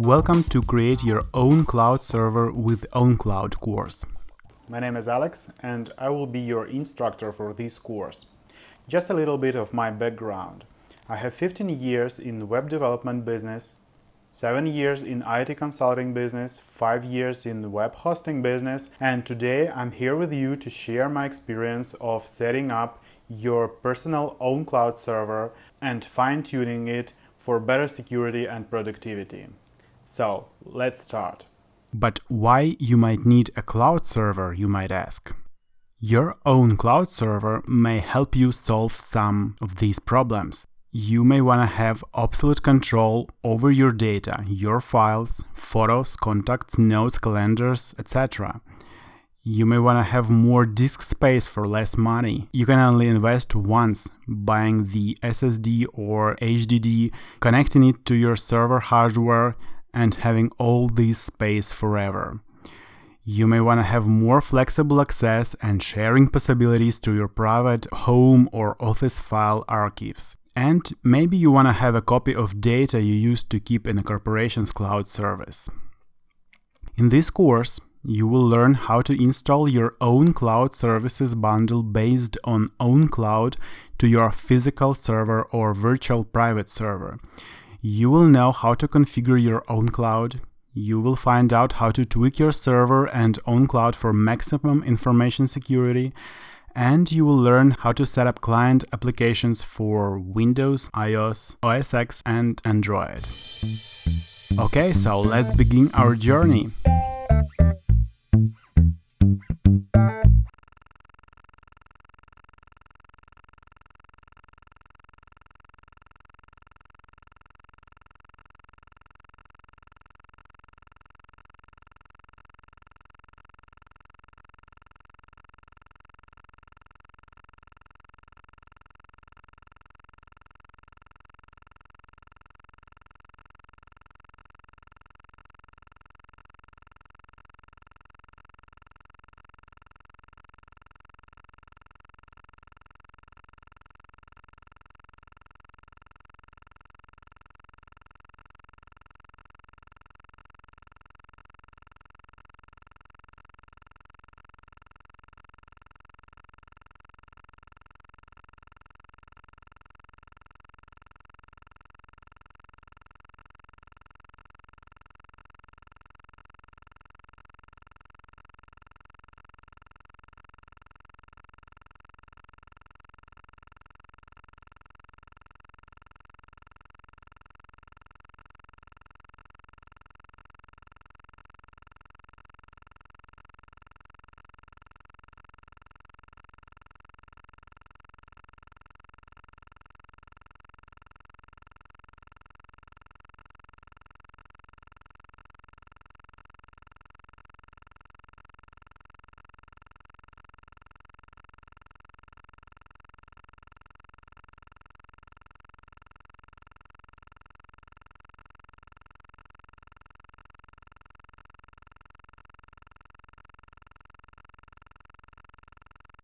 Welcome to Create Your Own Cloud Server with ownCloud course. My name is Alex and I will be your instructor for this course. Just a little bit of my background. I have 15 years in web development business, 7 years in IT consulting business, 5 years in web hosting business, and today I'm here with you to share my experience of setting up your personal own cloud server and fine-tuning it for better security and productivity. So, let's start. But why you might need a cloud server, you might ask. Your own cloud server may help you solve some of these problems. You may want to have absolute control over your data, your files, photos, contacts, notes, calendars, etc. You may want to have more disk space for less money. You can only invest once, buying the SSD or HDD, connecting it to your server hardware, and having all this space forever. You may want to have more flexible access and sharing possibilities to your private home or office file archives. And maybe you want to have a copy of data you used to keep in a corporation's cloud service. In this course, you will learn how to install your own cloud services bundle based on ownCloud to your physical server or virtual private server. You will know how to configure your own cloud. You will find out how to tweak your server and ownCloud for maximum information security. And you will learn how to set up client applications for Windows, iOS, OS X, and Android. Okay, so let's begin our journey.